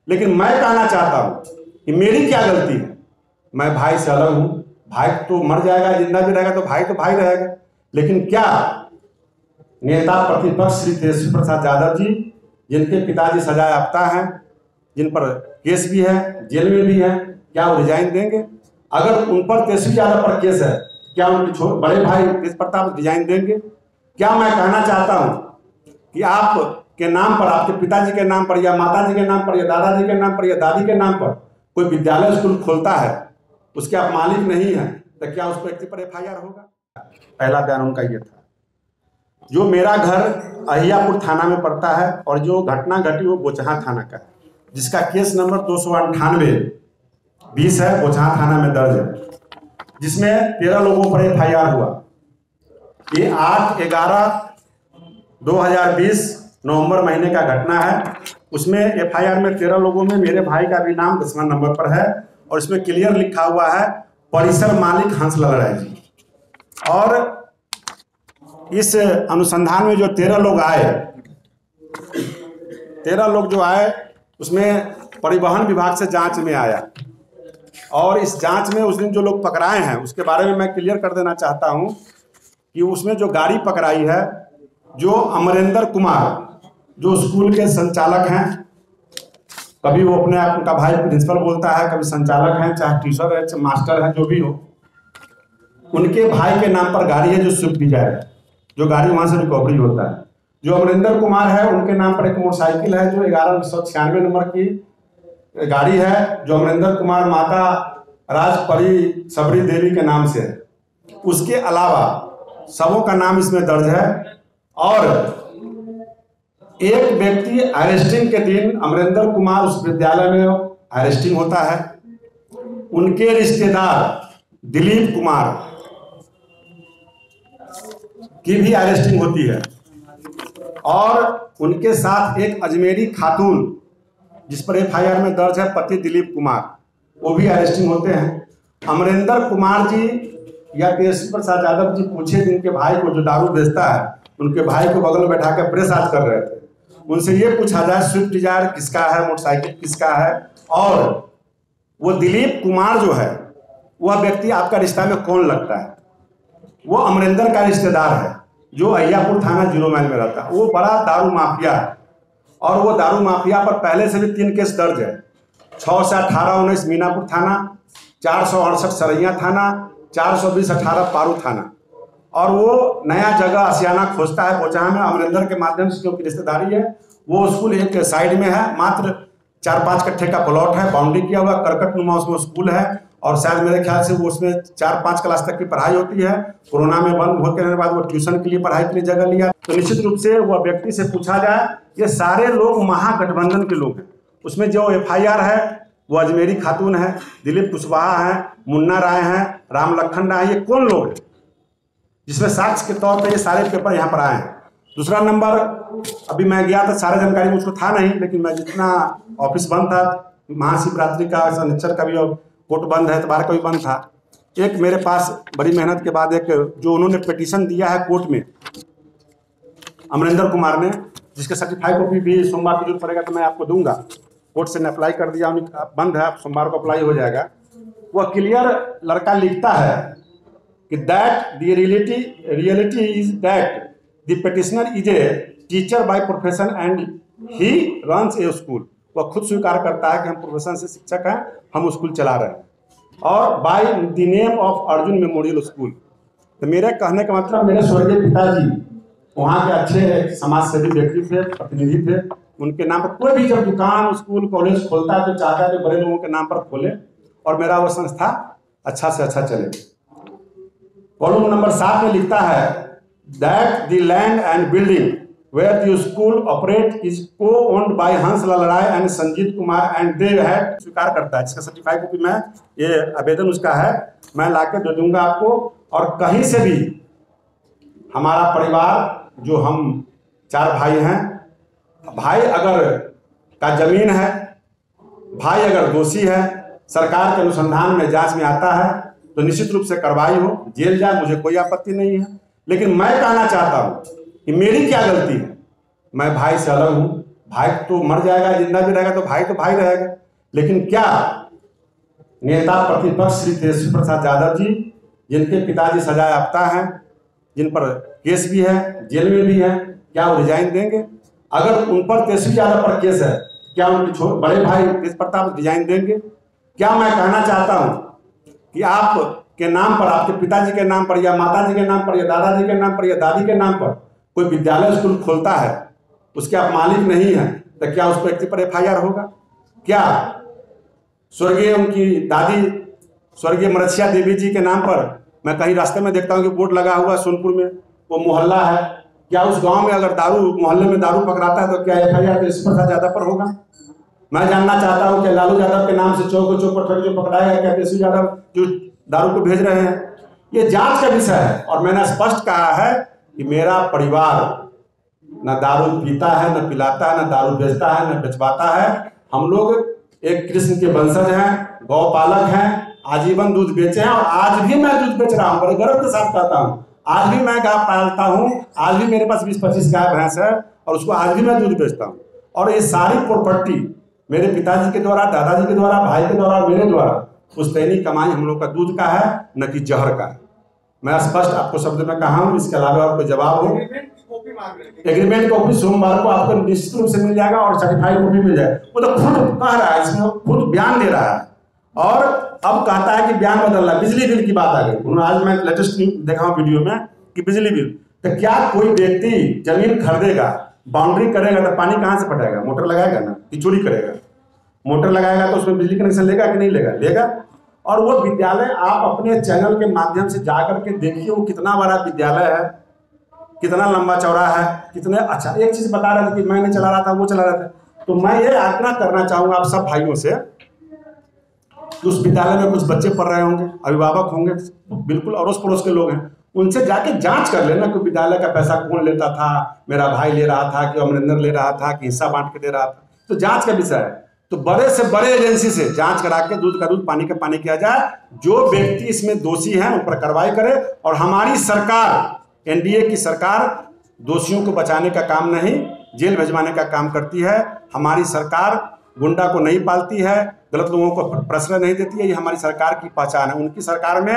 लेकिन मैं कहना चाहता हूं कि मेरी क्या गलती है। मैं भाई से अलग हूं, भाई तो मर जाएगा, जिंदा भी रहेगा तो भाई रहेगा। लेकिन क्या नेता प्रतिपक्ष श्री तेजस्वी प्रसाद यादव जी, जिनके पिताजी सजायाफ्ता हैं, जिन पर केस भी है, जेल में भी है, क्या वो रिजाइन देंगे? अगर उन पर तेजस्वी यादव पर केस है, क्या उनके बड़े भाई तेज प्रताप रिजाइन देंगे? क्या मैं कहना चाहता हूं कि आप के नाम पर, आपके पिताजी के नाम पर या माताजी के नाम पर या दादाजी के नाम पर या दादी के नाम पर कोई विद्यालय स्कूल खोलता है, उसके आप मालिक नहीं है, तो क्या उस व्यक्ति पर FIR होगा? पहला बयान उनका ये था। जो मेरा घर अहियापुर थाना में पड़ता है और जो घटना घटी वो बोचहां थाना का है, जिसका केस नंबर 298-20 है, बोचहां थाना में दर्ज है, जिसमें 13 लोगों पर FIR हुआ। ये 8/11/2020 नवंबर महीने का घटना है। उसमें FIR में 13 लोगों में मेरे भाई का भी नाम 10वां नंबर पर है और इसमें क्लियर लिखा हुआ है परिसर मालिक हंसलाल राय जी। और इस अनुसंधान में जो 13 लोग आए, 13 लोग जो आए उसमें परिवहन विभाग से जांच में आया और इस जांच में उस दिन जो लोग पकड़ाए हैं उसके बारे में मैं क्लियर कर देना चाहता हूं कि उसमें जो गाड़ी पकड़ाई है, जो अमरेंद्र कुमार जो स्कूल के संचालक हैं, कभी वो अपने आप का भाई प्रिंसिपल बोलता है, कभी संचालक हैं, चाहे टीचर है, चाहे मास्टर है, जो भी हो, उनके भाई के नाम पर गाड़ी है जो स्विफ्ट डिजायर है, जो गाड़ी वहां से रिकवरी होता है। जो अमरेंद्र कुमार है उनके नाम पर एक मोटरसाइकिल है जो 1196 नंबर की गाड़ी है, जो अमरेंद्र कुमार माता राजपरी सबरी देवी के नाम से है। उसके अलावा सबों का नाम इसमें दर्ज है और एक व्यक्ति अरेस्टिंग के दिन अमरेंद्र कुमार उस विद्यालय में अरेस्टिंग होता है, उनके रिश्तेदार दिलीप कुमार की भी अरेस्टिंग होती है और उनके साथ एक अजमेरी खातून जिस पर FIR में दर्ज है पति दिलीप कुमार, वो भी अरेस्टिंग होते हैं। अमरेंद्र कुमार जी या तेजस्वी प्रसाद यादव जी पूछे जिनके भाई को जो दारू बेचता है, उनके भाई को बगल में बैठा कर प्रेस आज कर रहे थे, उनसे ये पूछा जाए स्विफ्ट डिजायर किसका है, मोटरसाइकिल किसका है, और वो दिलीप कुमार जो है वह व्यक्ति आपका रिश्ता में कौन लगता है? वो अमरेंद्र का रिश्तेदार है जो अहियापुर थाना 0 माइल में रहता है। वो बड़ा दारू माफिया है और वो दारू माफिया पर पहले से भी 3 केस दर्ज है, 6 से 18-19 मीनापुर थाना, 468 सरैया थाना, 420-18 पारू थाना। और वो नया जगह आशियाना खोजता है बोचहां में। अमरेंद्र के माध्यम से जो रिश्तेदारी है, वो स्कूल एक साइड में है, मात्र 4-5 कट्ठे का प्लॉट है, बाउंड्री किया हुआ, करकट नुमा उसमें स्कूल है और शायद मेरे ख्याल से वो उसमें 4-5 क्लास तक की पढ़ाई होती है। कोरोना में बंद होने के बाद वो ट्यूशन के लिए, पढ़ाई के लिए जगह लिया। तो निश्चित रूप से वह व्यक्ति से पूछा जाए, ये सारे लोग महागठबंधन के लोग हैं। उसमें जो FIR है वो अजमेरी खातून है, दिलीप कुशवाहा है, मुन्ना राय हैं, राम लखन राय, ये कौन लोग हैं जिसमें साक्ष्य के तौर पर ये सारे पेपर यहाँ पर आए हैं। दूसरा नंबर, अभी मैं गया था, सारी जानकारी मुझको था नहीं, लेकिन मैं जितना ऑफिस बंद था, महाशिवरात्रि का, शनिचर का भी कोर्ट बंद है, इतवार का भी बंद था, एक मेरे पास बड़ी मेहनत के बाद एक जो उन्होंने पिटीशन दिया है कोर्ट में अमरेंद्र कुमार ने, जिसके सर्टिफाइड कॉपी भी सोमवार को जरूरत पड़ेगा तो मैं आपको दूंगा, कोर्ट से अप्लाई कर दिया, बंद है, सोमवार को अप्लाई हो जाएगा। वह क्लियर लड़का लिखता है कि that the reality is that the petitioner is a teacher by profession and he runs A school. वह खुद स्वीकार करता है कि हम प्रोफेशन से शिक्षक हैं, हम स्कूल चला रहे हैं, और by the name of Arjun memorial school. तो मेरे कहने का मतलब, मेरे स्वर्गीय पिताजी वहाँ के अच्छे समाज सेवी व्यक्ति थे, प्रतिनिधि थे, उनके नाम पर कोई भी जब दुकान, स्कूल, कॉलेज खोलता है तो चाहता है कि बड़े लोगों के नाम पर खोले और मेरा वो संस्था अच्छा से अच्छा चले। कॉलम नंबर 7 में लिखता है that the land and building where the school operate is co-owned by Hanslal Rai and Sanjeet Kumar and they had, स्वीकार करता है, जिसका सर्टिफाइड कॉपी मैं, ये आवेदन उसका है, मैं लाके दे दूंगा आपको। और कहीं से भी हमारा परिवार, जो हम 4 भाई हैं, भाई अगर का जमीन है, भाई अगर दोषी है, सरकार के अनुसंधान में जांच में आता है तो निश्चित रूप से कार्रवाई हो, जेल जाए, मुझे कोई आपत्ति नहीं है। लेकिन मैं कहना चाहता हूं कि मेरी क्या गलती है। मैं भाई से अलग हूं, भाई तो मर जाएगा, जिंदा भी रहेगा तो भाई रहेगा। लेकिन क्या नेता प्रतिपक्ष श्री तेजस्वी प्रसाद यादव जी, जिनके पिताजी सजायाफ्ता हैं, जिन पर केस भी है, जेल में भी है, क्या वो रिजाइन देंगे? अगर उन पर तेजस्वी यादव पर केस है, क्या उनके बड़े भाई तेज प्रताप रिजाइन देंगे? क्या मैं कहना चाहता हूं कि आप के नाम पर, आपके पिताजी के नाम पर या माताजी के नाम पर या दादाजी के नाम पर या दादी के नाम पर कोई विद्यालय स्कूल खोलता है, उसके आप मालिक नहीं है, तो क्या उस व्यक्ति पर FIR होगा? क्या स्वर्गीय उनकी दादी स्वर्गीय मरछिया देवी जी के नाम पर मैं कहीं रास्ते में देखता हूं कि बोर्ड लगा हुआ सोनपुर में, वो मोहल्ला है, क्या उस गांव में अगर मोहल्ले में दारू पकड़ाता है तो क्या FIR तेजस्वी प्रसाद यादव पर होगा? मैं जानना चाहता हूं कि लालू यादव के नाम से चौक पर जो पकड़ाया है, क्या तेजस्वी यादव जो दारू को भेज रहे हैं? ये जांच का विषय है। और मैंने स्पष्ट कहा है कि मेरा परिवार न दारू पीता है, न पिलाता है, न दारू बेचता है, न बेचवाता है। हम लोग एक कृष्ण के वंशज हैं, गौपालक हैं, आजीवन दूध बेचे हैं और आज भी मैं दूध बेच रहा हूं, बड़े गर्व के साथ कहता हूं। आज भी मैं गाय पालता हूं, आज भी मेरे पास 20-25 गाय भैंस है और उसको आज भी मैं दूध बेचता हूं। और ये सारी प्रॉपर्टी मेरे पिताजी के द्वारा, दादाजी के द्वारा, भाई के द्वारा, मेरे द्वारा पुश्तैनी कमाई हम लोग का दूध का है, न कि जहर का है। मैं स्पष्ट आपको शब्द में कहा हूं। इसके अलावा और कोई जवाब हो? एग्रीमेंट कॉपी सोमवार को आपको निश्चित रूप से मिल जाएगा और सर्टिफाइड कॉपी मिल जाएगा। वो तो खुद कह रहा है, इसमें खुद बयान दे रहा है और अब कहता है कि बयान बदल रहा है। बिजली बिल की बात आ गई। आज मैं लेटेस्ट देखा हूं वीडियो में कि बिजली बिल, तो क्या कोई व्यक्ति जमीन खरीदेगा, बाउंड्री करेगा तो पानी कहां से फटेगा? मोटर लगाएगा ना, कि चोरी करेगा? मोटर लगाएगा तो उसमें बिजली कनेक्शन लेगा कि नहीं लेगा? लेगा। और वो विद्यालय आप अपने चैनल के माध्यम से जाकर के देखिए, वो कितना बड़ा विद्यालय है, कितना लंबा चौड़ा है, कितने अच्छा। एक चीज बता रहे थे कि मैं नहीं चला रहा था, वो चला रहा था। तो मैं ये आग्रह करना चाहूंगा आप सब भाइयों से, उस विद्यालय में कुछ बच्चे पढ़ रहे होंगे, अभिभावक होंगे, बिल्कुल अड़ोस पड़ोस के लोग हैं, उनसे जाके जांच कर लेना कि विद्यालय का पैसा कौन लेता था, मेरा भाई ले रहा था कि अमरिंदर ले रहा था कि हिस्सा बांट के दे रहा था। तो जांच का विषय है। तो बड़े से बड़े एजेंसी से जांच करा के दूध का दूध, पानी का पानी किया जाए। जो व्यक्ति इसमें दोषी है उन पर कार्रवाई करे। और हमारी सरकार, NDA की सरकार दोषियों को बचाने का काम नहीं, जेल भिजवाने का काम करती है। हमारी सरकार गुंडा को नहीं पालती है, गलत लोगों को प्रश्रय नहीं देती है। ये हमारी सरकार की पहचान है। उनकी सरकार में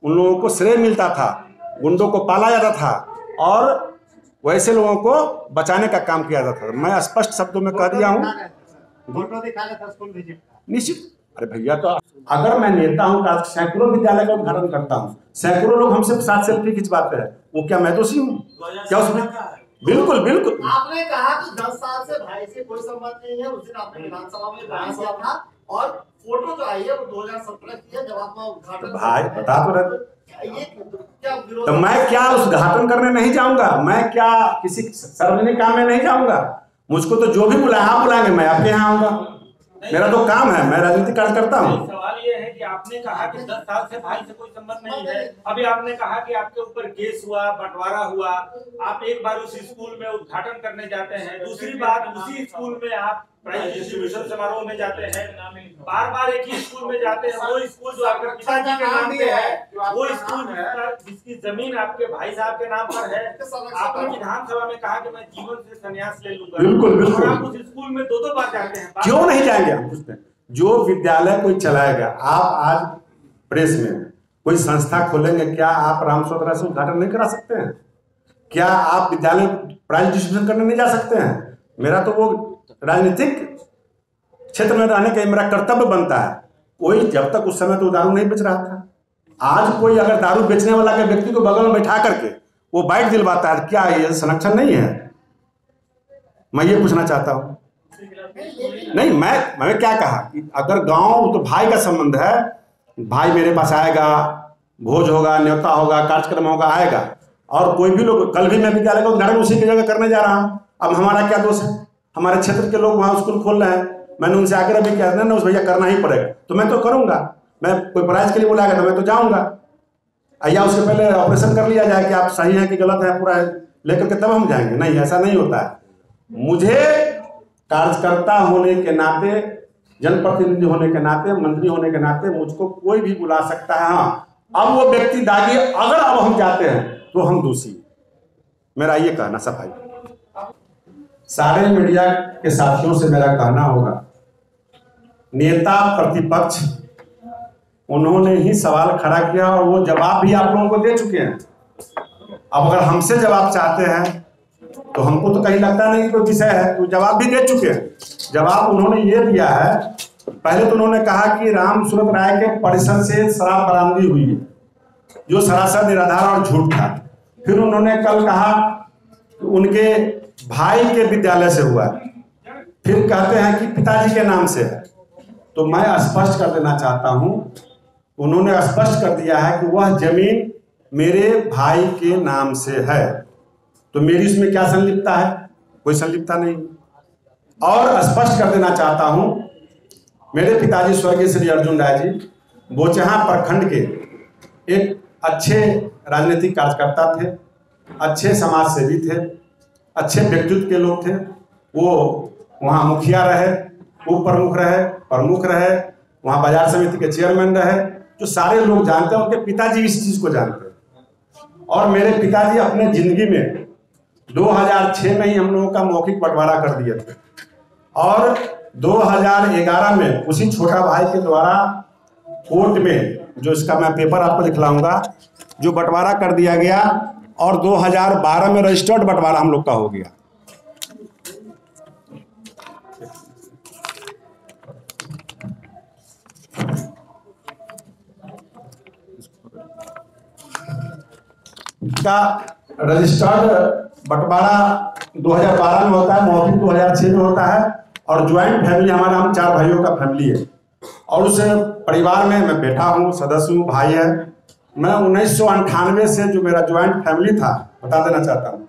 उन लोगों को श्रेय मिलता था, गुंडों को पाला जाता था और वैसे लोगों को बचाने का काम किया जाता था। मैं स्पष्ट शब्दों में कह दिया हूँ। निश्चित, अरे भैया, तो अगर मैं नेता हूँ तो सैकड़ों विद्यालय का उद्घाटन करता हूँ, सैकड़ों लोग हमसे साथ सेल्फी खिंचवाते हैं, वो क्या मैं दोषी हूँ? क्या उसमें? बिल्कुल बिल्कुल। आपने कहा कि 10 साल से भाई से कोई संबंध नहीं है। उस दिन आपने विधानसभा में बयान दिया था और फोटो जो आई है वो 2017 की है, जब आपका उद्घाटन। भाई बता तो रहे, तो मैं क्या उद्घाटन करने नहीं जाऊंगा? मैं क्या किसी सार्वजनिक काम में नहीं जाऊंगा? मुझको तो जो भी बुलाएंगे मैं आपके यहाँ आऊंगा। मेरा तो काम है, मैं राजनीतिक कार्य करता हूँ। सवाल ये है कि आपने कहा कि 10 साल से भाई से कोई संबंध नहीं है। अभी आपने कहा कि आपके ऊपर केस हुआ, बंटवारा हुआ, आप एक बार उस स्कूल में उद्घाटन करने जाते हैं, दूसरी बार उसी स्कूल में आप प्राइज डिस्ट्रीब्यूशन समारोह में जाते हैं, बार बार एक ही स्कूल में जाते हैं। वो स्कूल जो आपके पिताजी के नाम पे है, वो स्कूल जिसकी जमीन आपके भाई साहब के नाम पर है, आपने विधानसभा में कहा कि मैं जीवन से संन्यास ले लूंगा। बिल्कुल बिल्कुल। आप उस स्कूल में 2-2 बार जाते हैं, क्यों नहीं जाएंगे? हम पूछते हैं, जो विद्यालय कोई चलाएगा, आप आज प्रेस में कोई संस्था खोलेंगे, क्या आप राम स्वतंत्रता से उद्घाटन नहीं करा सकते हैं? क्या आप विद्यालय प्राइज डिस्ट्रीब्यूशन करने नहीं जा सकते हैं? मेरा तो वो राजनीतिक क्षेत्र में रहने का मेरा कर्तव्य बनता है। कोई जब तक उस समय तो दारू नहीं बेच रहा था, आज कोई अगर दारू बेचने वाला के व्यक्ति को बगल में बैठा करके वो बाइट दिलवाता है, क्या ये संरक्षण नहीं है? मैं ये पूछना चाहता हूँ। नहीं, मैं क्या कहा कि अगर गांव तो भाई का संबंध है, भाई मेरे पास आएगा, भोज होगा, न्योता होगा, कार्यक्रम होगा, आएगा। और कोई भी लोग, कल भी मैं विद्यालय का उद्घाटन उसी की जगह करने जा रहा हूँ। अब हमारा क्या दोष है? हमारे क्षेत्र के लोग वहाँ स्कूल खोल रहे हैं, मैंने उनसे आग्रह भी किया ना, उस भैया करना ही पड़ेगा, तो मैं तो करूँगा। मैं कोई प्राइज के लिए बुलाएगा तो मैं तो जाऊँगा, या उससे पहले ऑपरेशन कर लिया जाए कि आप सही हैं कि गलत है, पूरा लेकर के तब हम जाएंगे। नहीं, ऐसा नहीं होता है। मुझे कार्यकर्ता होने के नाते, जनप्रतिनिधि होने के नाते, मंत्री होने के नाते मुझको कोई भी बुला सकता है। हाँ, अब वो व्यक्ति दागी, अगर अब हम जाते हैं तो हम दोषी। मेरा ये कहना सफाई। सारे मीडिया के साथियों से मेरा कहना होगा, नेता प्रतिपक्ष उन्होंने ही सवाल खड़ा किया और वो जवाब भी आप लोगों को दे चुके हैं। अब अगर हमसे जवाब चाहते हैं तो हमको तो कहीं लगता नहीं कि कोई विषय है, तो जवाब भी दे चुके हैं। जवाब उन्होंने ये दिया है, पहले तो उन्होंने कहा कि राम सूरत राय के परिसर से शराब बरामदी हुई है, जो सरासर निराधार और झूठ था। फिर उन्होंने कल कहा उनके भाई के विद्यालय से हुआ है, फिर कहते हैं कि पिताजी के नाम से है। तो मैं स्पष्ट कर देना चाहता हूं, उन्होंने स्पष्ट कर दिया है कि वह जमीन मेरे भाई के नाम से है, तो मेरी इसमें क्या संलिप्तता है? कोई संलिप्तता नहीं। और स्पष्ट कर देना चाहता हूं, मेरे पिताजी स्वर्गीय श्री अर्जुन राय जी बोचहां प्रखंड के एक अच्छे राजनीतिक कार्यकर्ता थे, अच्छे समाज सेवी थे, अच्छे व्यक्तित्व के लोग थे। वो वहाँ मुखिया रहे, उप प्रमुख रहे, प्रमुख रहे, वहाँ बाजार समिति के चेयरमैन रहे, जो सारे लोग जानते हैं। उनके पिताजी इस चीज़ को जानते हैं। और मेरे पिताजी अपने जिंदगी में 2006 में ही हम लोगों का मौखिक बंटवारा कर दिए थे, और 2011 में उसी छोटा भाई के द्वारा कोर्ट में, जो इसका मैं पेपर आपको दिखलाऊंगा, जो बंटवारा कर दिया गया, और 2012 में रजिस्टर्ड बंटवारा हम लोग का हो गया। का रजिस्टर्ड बंटवारा 2012 में होता है, मौखिक 2006 में होता है। और ज्वाइंट फैमिली, हमारा हम 4 भाइयों का फैमिली है, और उस परिवार में मैं बेटा हूँ, सदस्य हूँ, भाई है। मैं 1998 से जो मेरा ज्वाइंट फैमिली था, बता देना चाहता हूँ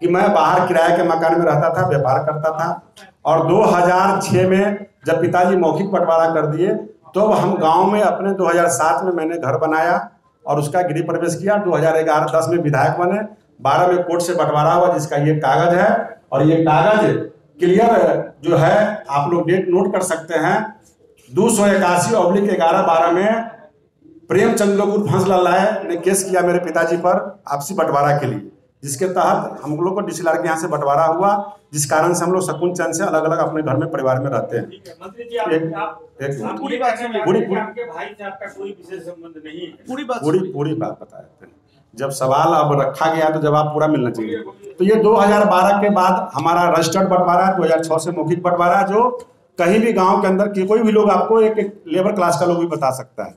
कि मैं बाहर किराए के मकान में रहता था, व्यापार करता था। और 2006 में जब पिताजी मौखिक बंटवारा कर दिए, तो हम गांव में अपने 2007 में मैंने घर बनाया और उसका गृह प्रवेश किया। 2011-10 में विधायक बने, 12 में कोर्ट से बंटवारा हुआ, जिसका ये कागज है। और ये कागज क्लियर जो है, आप लोग डेट नोट कर सकते हैं, 281/11-12 में प्रेमचंद लोग उर्फ हंसलाल राय ने केस किया मेरे पिताजी पर आपसी बंटवारा के लिए, जिसके तहत हम लोग को डीसीएलआर के यहाँ से बंटवारा हुआ, जिस कारण से हम लोग शकुन चंद से अलग अलग अपने घर में परिवार में रहते हैं। मंत्री जी, पूरी बात आपके भाई से आपका कोई विशेष संबंध नहीं है, पूरी बात बताए। जब सवाल अब रखा गया तो जवाब पूरा मिलना चाहिए। तो ये 2012 के बाद हमारा रजिस्टर्ड बंटवारा, 2006 से मौखिक बंटवारा, जो कहीं भी गांव के अंदर की कोई भी लोग आपको एक लेबर क्लास का लोग भी बता सकता है।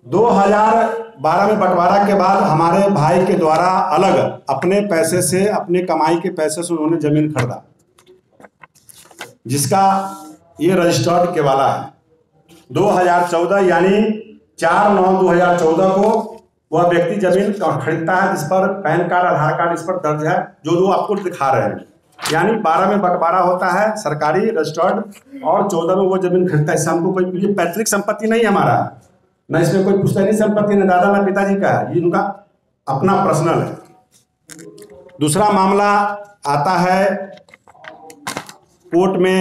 2012 में बंटवारा के बाद हमारे भाई के द्वारा अलग अपने पैसे से, अपने कमाई के पैसे से उन्होंने जमीन खरीदा, जिसका ये रजिस्टर्ड के वाला है। 2014 यानी 4/9/2014 को वह व्यक्ति जमीन खरीदता है, जिस पर पैन कार्ड, आधार कार्ड इस पर दर्ज है, जो आपको दिखा रहे हैं। यानी 12 में बंटवारा होता है सरकारी रजिस्टर्ड, और 14 में वो जमीन खरीदता है। इससे हमको कोई पैतृक संपत्ति नहीं हमारा, न इसमें कोई पुश्तैनी संपत्ति, न दादा न पिताजी का है, ये उनका अपना पर्सनल है। दूसरा मामला आता है, कोर्ट में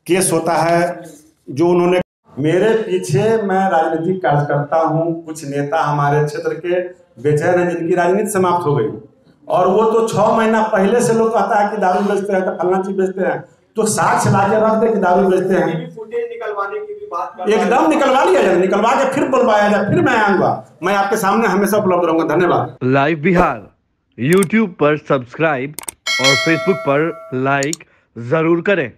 केस होता है, जो उन्होंने मेरे पीछे, मैं राजनीतिक कार्यकर्ता हूं, कुछ नेता हमारे क्षेत्र के बेचैन हैं, जिनकी राजनीति समाप्त हो गई, और वो तो 6 महीना पहले से लोग कहता है कि दारू बेचते हैं, तो फलना चीज बेचते हैं, तो साक्ष्य ला के रख दे कि दारू बेचते हैं। निकलवाने की भी बात एकदम निकलवा लिया जाए, निकलवा के फिर बुलवाया जाए, फिर मैं आऊंगा। मैं आपके सामने हमेशा उपलब्ध रहूंगा। धन्यवाद। लाइव बिहार YouTube पर सब्सक्राइब और Facebook पर लाइक जरूर करें।